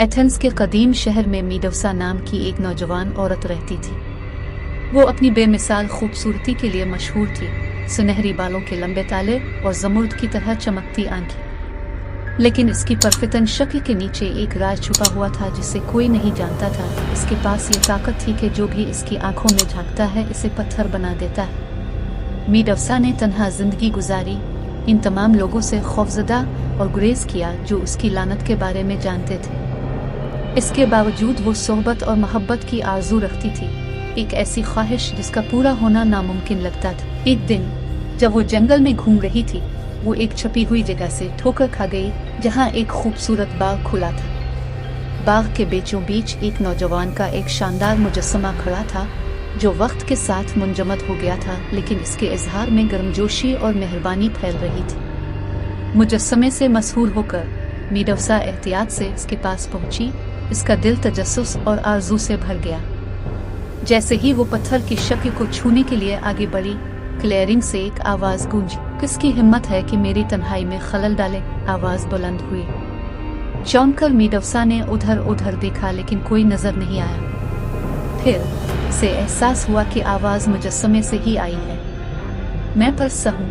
Athens के कदीम शहर में मीडवसा नाम की एक नौजवान औरत रहती थी। वो अपनी बेमिसाल खूबसूरती के लिए मशहूर थी, सुनहरी बालों के लंबे ताले और जमुर्द की तरह चमकती आंखें। लेकिन इसकी परफितन शक्ल के नीचे एक राज छुपा हुआ था जिसे कोई नहीं जानता था। इसके पास ये ताकत थी कि जो भी इसकी आंखों में झांकता है इसे पत्थर बना देता है। मीडवसा ने तन्हा जिंदगी गुजारी, इन तमाम लोगों से खौफजदा और गुरेज किया जो उसकी लानत के बारे में जानते थे। इसके बावजूद वो सोहबत और मोहब्बत की आरजू रखती थी, एक ऐसी ख्वाहिश जिसका पूरा होना नामुमकिन लगता था। एक दिन जब वो जंगल में घूम रही थी, वो एक छुपी हुई जगह से ठोकर खा गई जहाँ एक खूबसूरत बाग खुला था। बाग के बीचों बीच एक नौजवान का एक शानदार मुजस्समा खड़ा था जो वक्त के साथ मुंजमद हो गया था, लेकिन इसके इजहार में गर्मजोशी और मेहरबानी फैल रही थी। मुजस्समे से मसहूर होकर मीडवसा एहतियात से इसके पास पहुंची। इसका दिल तजस्सुस और आरजू से भर गया। जैसे ही वो पत्थर की शक्ल को छूने के लिए आगे बढ़ी, क्लेयरिंग से एक आवाज गूंजी, किसकी हिम्मत है कि मेरी तन्हाई में खलल डाले। आवाज बुलंद हुई। चौंककर मीडवसा ने उधर उधर देखा, लेकिन कोई नजर नहीं आया। फिर से एहसास हुआ कि आवाज मुजस्समे से ही आई है। मैं परसा हूँ,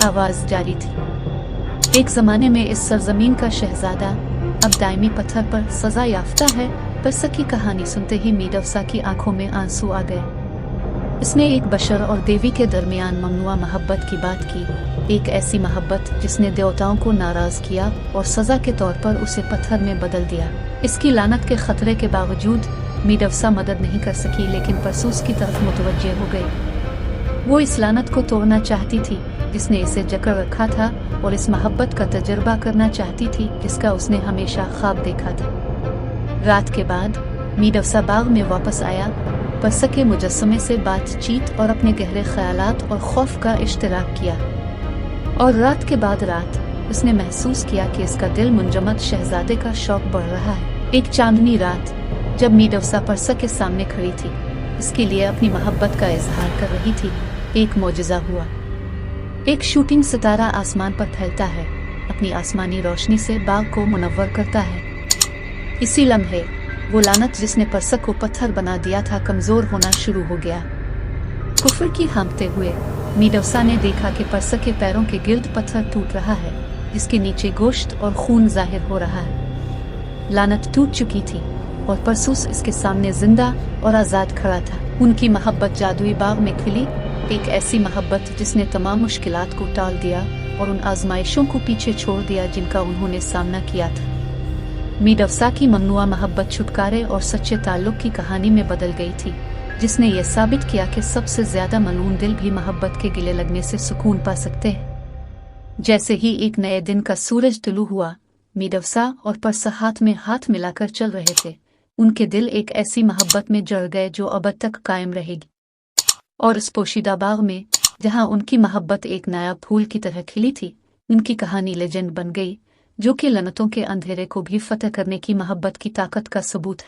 आवाज जारी थी। एक जमाने में इस सरजमीन का शहजादा अब दायमी पत्थर पर सजा याफ्ता है। परसा की कहानी सुनते ही मीडवसा की आंखों में आंसू आ गए। इसने एक बशर और देवी के दरमियान ममनुआ मोहब्बत की बात की, एक ऐसी मोहब्बत जिसने देवताओं को नाराज किया और सजा के तौर पर उसे पत्थर में बदल दिया। इसकी लानत के खतरे के बावजूद मीडवसा मदद नहीं कर सकी, लेकिन परसूस की तरफ मुतवज्जे हो गई। वो इस लानत को तोड़ना चाहती थी जिसने इसे जकड़ रखा था, और इस मोहब्बत का तजर्बा करना चाहती थी जिसका उसने हमेशा ख्वाब देखा था। रात के बाद मीडवसा बाग में वापस आया, परसा के मुजस्समे से बातचीत और अपने गहरे ख्यालात और खौफ का इश्तराक किया। और रात के बाद रात उसने महसूस किया कि इसका दिल मुंजमद शहजादे का शौक बढ़ रहा है। एक चांदनी रात जब मीडवसा परसा के सामने खड़ी थी, इसके लिए अपनी मोहब्बत का इजहार कर रही थी, एक मौजज़ा हुआ। एक शूटिंग सितारा आसमान पर फैलता है, अपनी आसमानी रोशनी से बाग को मुनव्वर करता है। इसी लम्हे वो लानत जिसने परसा को पत्थर बना दिया था कमजोर होना शुरू हो गया। कुफ्र की हाँफते हुए मीडवसा ने देखा कि परसा के पैरों के गिर्द पत्थर टूट रहा है, जिसके नीचे गोश्त और खून जाहिर हो रहा है। लानत टूट चुकी थी और परसूस इसके सामने जिंदा और आजाद खड़ा था। उनकी मोहब्बत जादुई बाग में खिली, एक ऐसी मोहब्बत जिसने तमाम मुश्किलात को टाल दिया और उन आजमाइशों को पीछे छोड़ दिया जिनका उन्होंने सामना किया था। मीडवसा की ममनुआ मोहब्बत छुटकारे और सच्चे ताल्लुक की कहानी में बदल गई थी, जिसने ये साबित किया कि सबसे ज्यादा मलून दिल भी मोहब्बत के गिले लगने से सुकून पा सकते हैं। जैसे ही एक नए दिन का सूरज तुलू हुआ, मीडवसा और परसा हाथ में हाथ मिलाकर चल रहे थे। उनके दिल एक ऐसी मोहब्बत में जड़ गए जो अब तक कायम रहेगी। और इस पोशीदा बाग में जहां उनकी मोहब्बत एक नया फूल की तरह खिली थी, उनकी कहानी लेजेंड बन गई, जो कि लनतों के अंधेरे को भी फतह करने की मोहब्बत की ताकत का सबूत है।